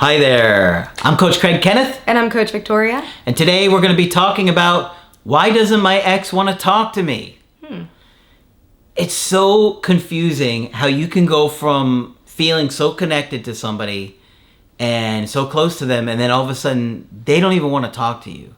Hi there, I'm Coach Kenneth. And I'm Coach Victoria. And today we're going to be talking about why doesn't my ex want to talk to me? It's so confusing how you can go from feeling so connected to somebody and so close to them, and then all of a sudden they don't even want to talk to you.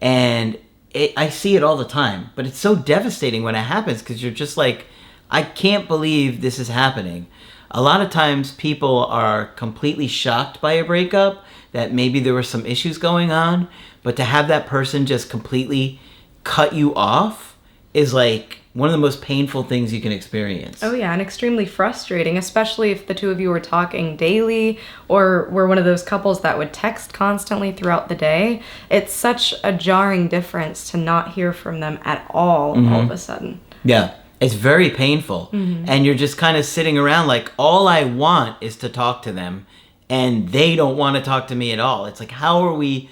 And I see it all the time, but it's so devastating when it happens because you're just like, I can't believe this is happening. A lot of times people are completely shocked by a breakup, that maybe there were some issues going on, but to have that person just completely cut you off is like one of the most painful things you can experience. Oh yeah, and extremely frustrating, especially if the two of you were talking daily or were one of those couples that would text constantly throughout the day. It's such a jarring difference to not hear from them at all of a sudden. Yeah. It's very painful. And you're just kind of sitting around like, all I want is to talk to them, and they don't want to talk to me at all. It's like, how are we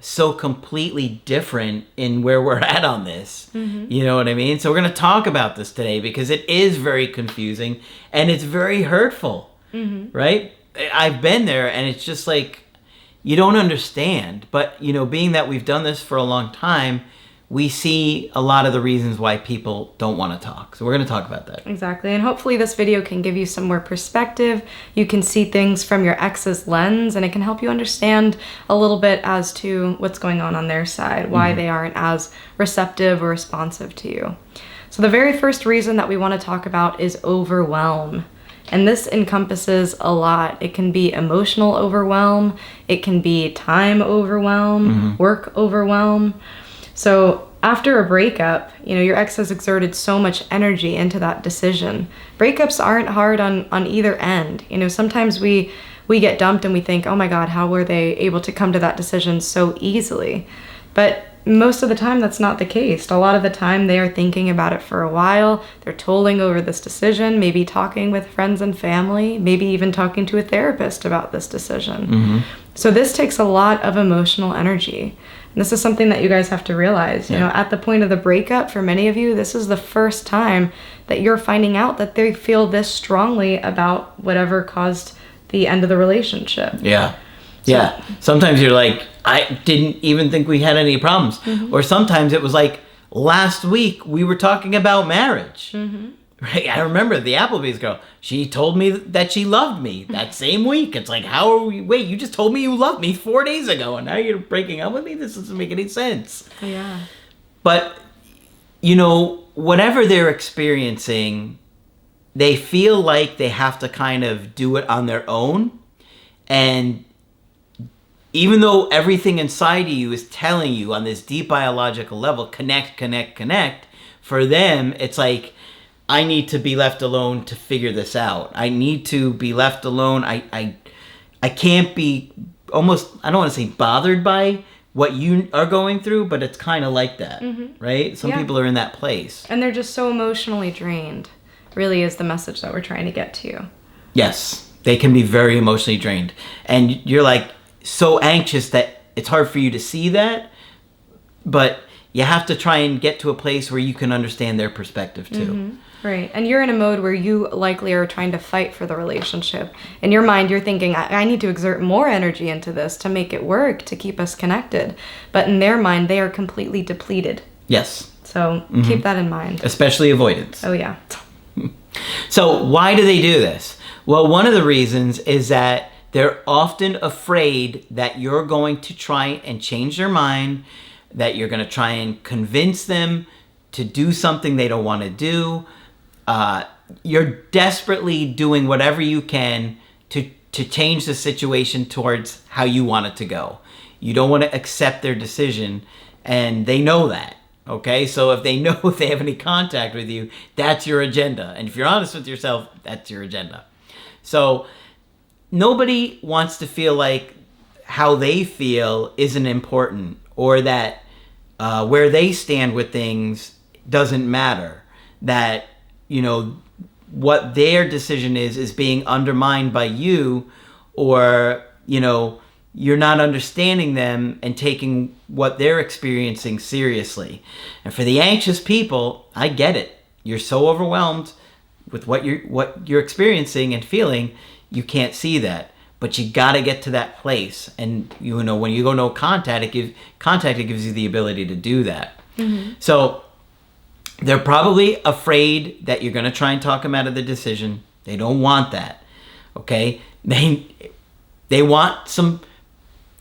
so completely different in where we're at on this? You know what I mean? So we're going to talk about this today because it is very confusing and it's very hurtful, right? I've been there, and it's just like, you don't understand. But, you know, being that we've done this for a long time, we see a lot of the reasons why people don't want to talk. So we're going to talk about that. Exactly. And hopefully this video can give you some more perspective. You can see things from your ex's lens, and it can help you understand a little bit as to what's going on their side, why they aren't as receptive or responsive to you. So the very first reason that we want to talk about is overwhelm. And this encompasses a lot. It can be emotional overwhelm. It can be time overwhelm, work overwhelm. So after a breakup, you know, your ex has exerted so much energy into that decision. Breakups aren't hard on either end. You know, sometimes we get dumped and we think, oh my God, how were they able to come to that decision so easily? But most of the time, that's not the case. A lot of the time, they are thinking about it for a while. They're mulling over this decision, maybe talking with friends and family, maybe even talking to a therapist about this decision. So this takes a lot of emotional energy. And this is something that you guys have to realize. You know, at the point of the breakup, for many of you, this is the first time that you're finding out that they feel this strongly about whatever caused the end of the relationship. Yeah. Sometimes you're like, I didn't even think we had any problems. Or sometimes it was like, last week we were talking about marriage. Right? I remember the Applebee's girl. She told me that she loved me that same week. It's like, how are we? Wait, you just told me you loved me 4 days ago, and now you're breaking up with me? This doesn't make any sense. Yeah. But, you know, whatever they're experiencing, they feel like they have to kind of do it on their own. And even though everything inside of you is telling you on this deep biological level, connect, for them, it's like, I need to be left alone to figure this out. I need to be left alone. I can't be almost, I don't want to say bothered by what you are going through, but it's kind of like that, right? Some people are in that place. And they're just so emotionally drained, really is the message that we're trying to get to you. Yes, they can be very emotionally drained. And you're like so anxious that it's hard for you to see that, but you have to try and get to a place where you can understand their perspective too. Right. And you're in a mode where you likely are trying to fight for the relationship. In your mind, you're thinking, I need to exert more energy into this to make it work, to keep us connected. But in their mind, they are completely depleted. Yes. So keep that in mind. Especially avoidance. Oh, yeah. So why do they do this? Well, one of the reasons is that they're often afraid that you're going to try and change their mind, that you're going to try and convince them to do something they don't want to do. You're desperately doing whatever you can to change the situation towards how you want it to go. You don't want to accept their decision, and they know that, okay? So if they know if they have any contact with you, that's your agenda. And if you're honest with yourself, that's your agenda. So nobody wants to feel like how they feel isn't important, or that where they stand with things doesn't matter, that, you know, what their decision is being undermined by you, or, you know, you're not understanding them and taking what they're experiencing seriously. And for the anxious people, I get it. You're so overwhelmed with what you're experiencing and feeling, you can't see that. But you got to get to that place. And, when you go no contact, it gives you the ability to do that. So they're probably afraid that you're going to try and talk them out of the decision. They don't want that. Okay? They want some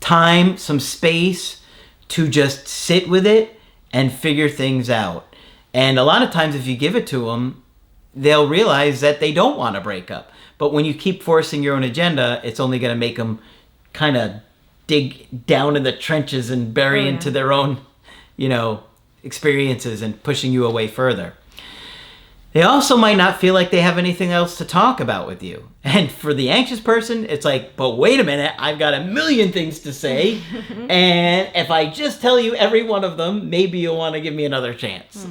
time, some space to just sit with it and figure things out. And a lot of times if you give it to them, they'll realize that they don't want to break up. But when you keep forcing your own agenda, it's only going to make them kind of dig down in the trenches and bury into their own, experiences and pushing you away further. They also might not feel like they have anything else to talk about with you. And for the anxious person, it's like, but wait a minute, I've got a million things to say. And if I just tell you every one of them, maybe you'll want to give me another chance.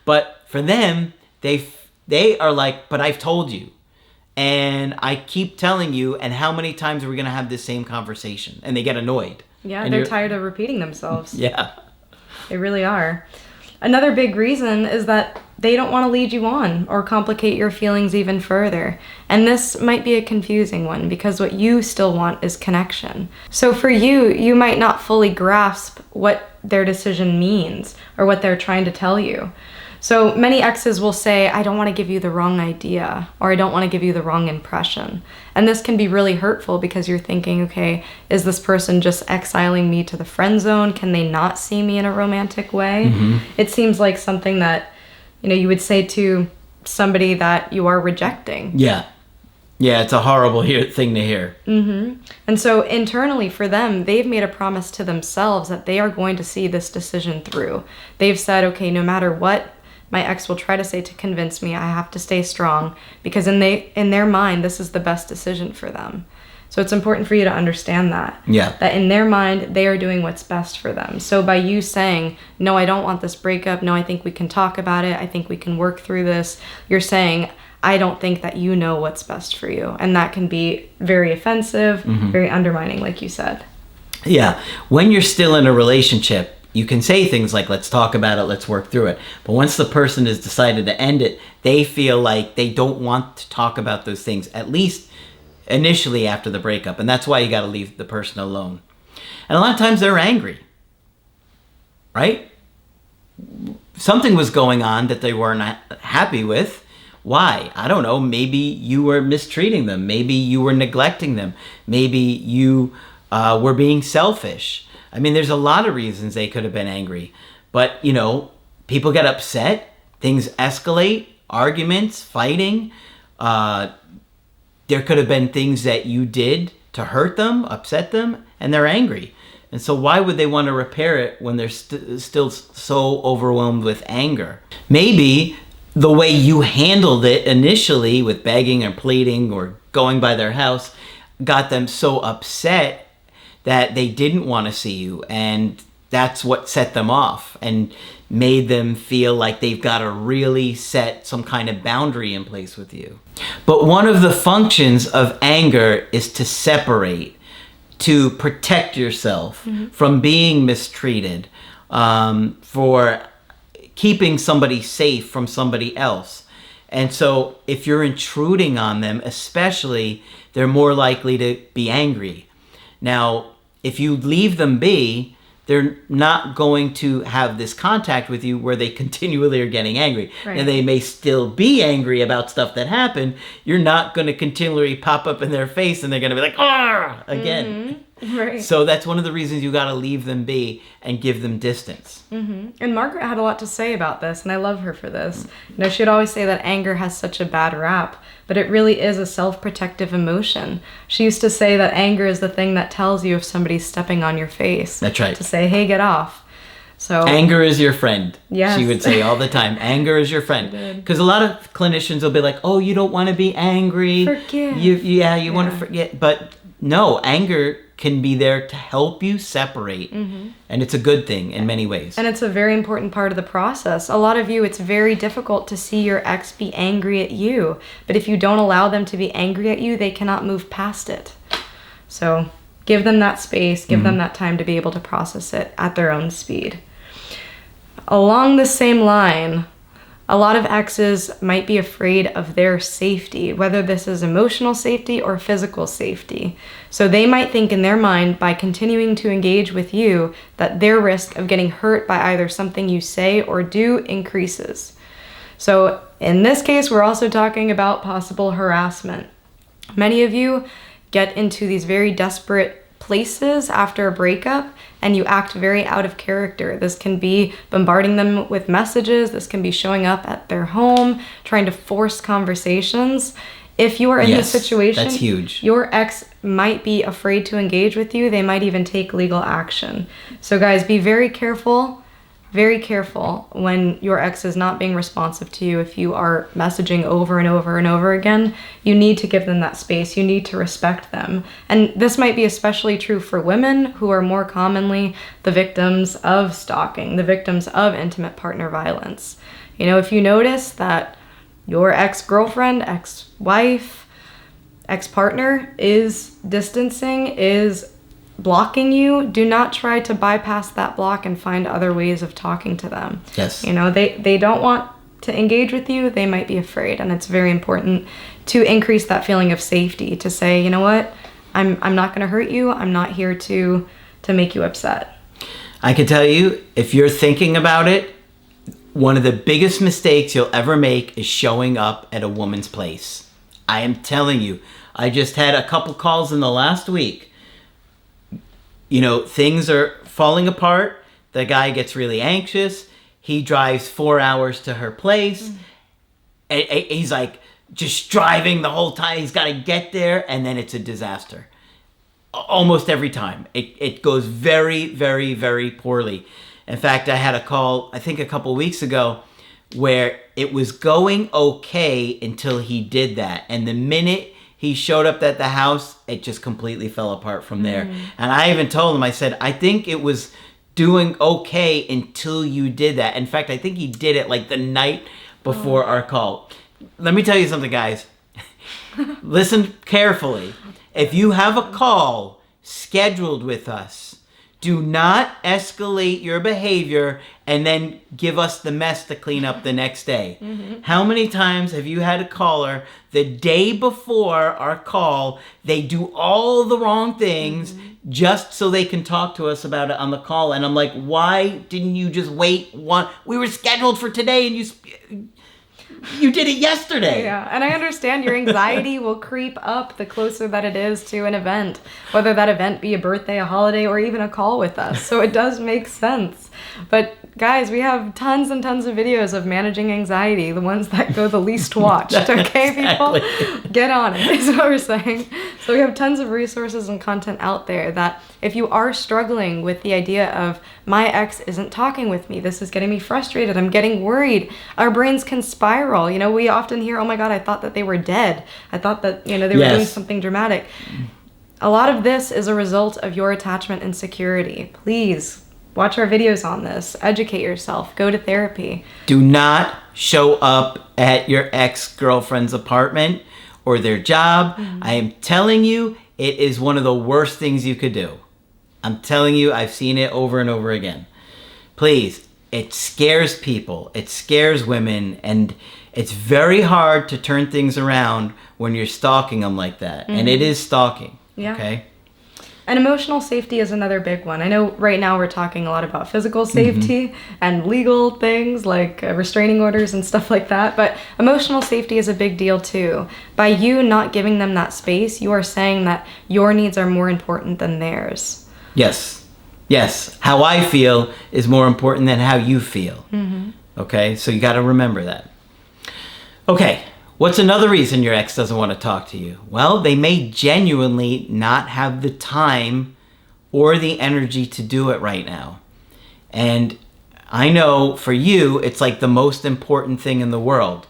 But for them, they are like, but I've told you. And I keep telling you, and how many times are we going to have this same conversation? And they get annoyed. Yeah, and they're tired of repeating themselves. Yeah. They really are. Another big reason is that they don't want to lead you on or complicate your feelings even further. And this might be a confusing one because what you still want is connection. So for you, you might not fully grasp what their decision means or what they're trying to tell you. So many exes will say, I don't want to give you the wrong idea, or I don't want to give you the wrong impression. And this can be really hurtful because you're thinking, okay, is this person just exiling me to the friend zone? Can they not see me in a romantic way? It seems like something that, you would say to somebody that you are rejecting. Yeah. Yeah, it's a horrible thing to hear. And so internally for them, they've made a promise to themselves that they are going to see this decision through. They've said, okay, no matter what my ex will try to say to convince me, I have to stay strong, because in their mind, this is the best decision for them. So it's important for you to understand that. Yeah. That in their mind, they are doing what's best for them. So by you saying, no, I don't want this breakup. No, I think we can talk about it. I think we can work through this. You're saying, I don't think that you know what's best for you. And that can be very offensive, very undermining, like you said. Yeah. When you're still in a relationship, you can say things like, let's talk about it, let's work through it. But once the person has decided to end it, they feel like they don't want to talk about those things, at least initially after the breakup. And that's why you got to leave the person alone. And a lot of times they're angry, right? Something was going on that they weren't happy with. Why? I don't know. Maybe you were mistreating them. Maybe you were neglecting them. Maybe you were being selfish. I mean, there's a lot of reasons they could have been angry. But, people get upset. Things escalate. Arguments, fighting. There could have been things that you did to hurt them, upset them, and they're angry. And so why would they want to repair it when they're still so overwhelmed with anger? Maybe the way you handled it initially with begging or pleading or going by their house got them so upset that they didn't want to see you, and that's what set them off and made them feel like they've got to really set some kind of boundary in place with you. But one of the functions of anger is to separate, to protect yourself from being mistreated, for keeping somebody safe from somebody else. And so if you're intruding on them, especially, they're more likely to be angry. Now, if you leave them be, they're not going to have this contact with you where they continually are getting angry. Right. And they may still be angry about stuff that happened. You're not going to continually pop up in their face and they're going to be like, ah, again. Right. So that's one of the reasons you got to leave them be and give them distance. And Margaret had a lot to say about this, and I love her for this. She'd always say that anger has such a bad rap, but it really is a self-protective emotion. She used to say that anger is the thing that tells you if somebody's stepping on your face. That's right. To say, hey, get off. So anger is your friend. Yes. She would say all the time, anger is your friend. Because a lot of clinicians will be like, oh, you don't want to be angry. Forgive. You want to forget. But no, anger can be there to help you separate. And it's a good thing in many ways. And it's a very important part of the process. A lot of you, it's very difficult to see your ex be angry at you. But if you don't allow them to be angry at you, they cannot move past it. So give them that space, give them that time to be able to process it at their own speed. Along the same line, A lot of exes might be afraid of their safety, whether this is emotional safety or physical safety. So they might think in their mind, by continuing to engage with you, that their risk of getting hurt by either something you say or do increases. So in this case, we're also talking about possible harassment. Many of you get into these very desperate places after a breakup and you act very out of character. This can be bombarding them with messages. This can be showing up at their home, trying to force conversations. If you are in this situation, that's huge. Your ex might be afraid to engage with you. They might even take legal action. So guys, be very careful when your ex is not being responsive to you. If you are messaging over and over and over again, you need to give them that space. You need to respect them. And this might be especially true for women who are more commonly the victims of stalking, the victims of intimate partner violence. You know, if you notice that your ex-girlfriend, ex-wife, ex-partner is distancing, is blocking you, do not try to bypass that block and find other ways of talking to them. Yes. You know, they don't want to engage with you. They might be afraid, and it's very important to increase that feeling of safety, to say, you know what, I'm not going to hurt you. I'm not here to make you upset. I can tell you, if you're thinking about it, one of the biggest mistakes you'll ever make is showing up at a woman's place. I am telling you, I just had a couple calls in the last week. You know, things are falling apart. The guy gets really anxious. He drives 4 hours to her place. He's like just driving the whole time. He's got to get there, and then it's a disaster. Almost every time. It goes very, very, very poorly. In fact, I had a call, I think a couple weeks ago, where it was going okay until he did that. And the minute he showed up at the house, it just completely fell apart from there. And I even told him, I said, I think it was doing okay until you did that. In fact, I think he did it like the night before our call. Let me tell you something, guys. Listen carefully. If you have a call scheduled with us, do not escalate your behavior and then give us the mess to clean up the next day. How many times have you had a caller the day before our call, they do all the wrong things just so they can talk to us about it on the call? And I'm like, why didn't you just wait one? We were scheduled for today and you did it yesterday. Yeah, and I understand your anxiety will creep up the closer that it is to an event, whether that event be a birthday, a holiday, or even a call with us. So it does make sense. But guys, we have tons and tons of videos of managing anxiety, the ones that go the least watched. Okay, people? Get on it, is what we're saying. So we have tons of resources and content out there that if you are struggling with the idea of, my ex isn't talking with me, this is getting me frustrated, I'm getting worried, our brains can spiral. You know, we often hear, oh my God, I thought that they were dead. I thought that, you know, they were doing something dramatic. A lot of this is a result of your attachment insecurity. Please watch our videos on this. Educate yourself. Go to therapy. Do not show up at your ex-girlfriend's apartment or their job. I am telling you, it is one of the worst things you could do. I'm telling you, I've seen it over and over again. Please, it scares people. It scares women. And it's very hard to turn things around when you're stalking them like that. And it is stalking. Yeah. Okay? And emotional safety is another big one. I know right now we're talking a lot about physical safety and legal things like restraining orders and stuff like that, but emotional safety is a big deal too. By you not giving them that space, you are saying that your needs are more important than theirs. Yes. Yes. How I feel is more important than how you feel. Okay? So you got to remember that. Okay. What's another reason your ex doesn't want to talk to you? Well, they may genuinely not have the time or the energy to do it right now. And I know for you, it's like the most important thing in the world,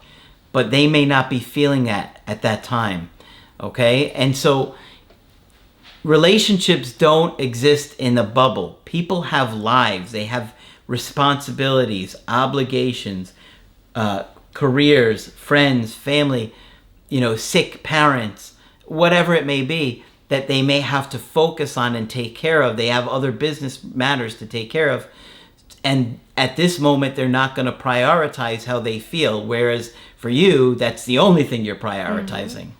but they may not be feeling that at that time. Okay? And so relationships don't exist in a bubble. People have lives. They have responsibilities, obligations, careers, friends, family, you know, sick parents, whatever it may be that they may have to focus on and take care of. They have other business matters to take care of. And at this moment, they're not going to prioritize how they feel. Whereas for you, that's the only thing you're prioritizing.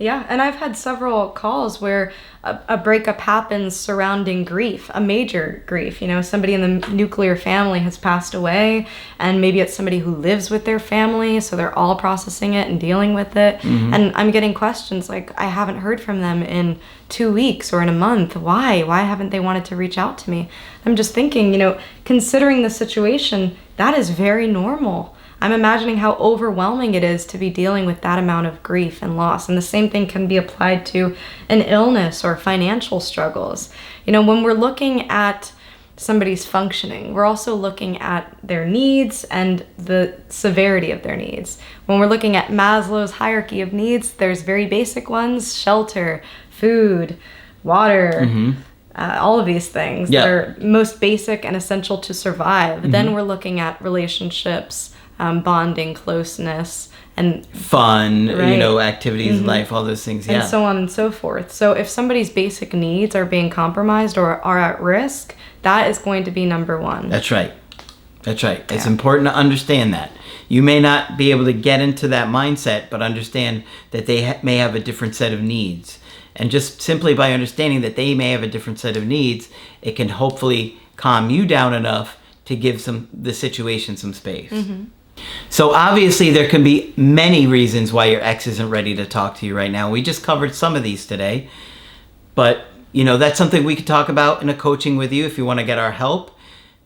Yeah, and I've had several calls where a breakup happens surrounding grief, a major grief. Somebody in the nuclear family has passed away, and maybe it's somebody who lives with their family, so they're all processing it and dealing with it. And I'm getting questions like, I haven't heard from them in 2 weeks or in a month. Why? Why haven't they wanted to reach out to me? I'm just thinking, considering the situation, that is very normal. I'm imagining how overwhelming it is to be dealing with that amount of grief and loss. And the same thing can be applied to an illness or financial struggles. When we're looking at somebody's functioning, we're also looking at their needs and the severity of their needs. When we're looking at Maslow's hierarchy of needs, there's very basic ones: shelter, food, water, all of these things that are most basic and essential to survive. Then we're looking at relationships, bonding, closeness, and fun, activities, life, all those things. And so on and so forth. So if somebody's basic needs are being compromised or are at risk, that is going to be number one. That's right. It's important to understand that. You may not be able to get into that mindset, but understand that they may have a different set of needs. And just simply by understanding that they may have a different set of needs, it can hopefully calm you down enough to give the situation some space. So obviously there can be many reasons why your ex isn't ready to talk to you right now. We just covered some of these today. But, that's something we could talk about in a coaching with you if you want to get our help.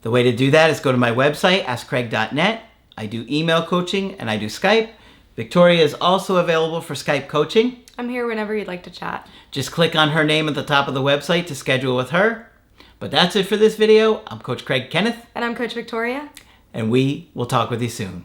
The way to do that is go to my website, askcraig.net. I do email coaching and I do Skype. Victoria is also available for Skype coaching. I'm here whenever you'd like to chat. Just click on her name at the top of the website to schedule with her. But that's it for this video. I'm Coach Craig Kenneth. And I'm Coach Victoria. And we will talk with you soon.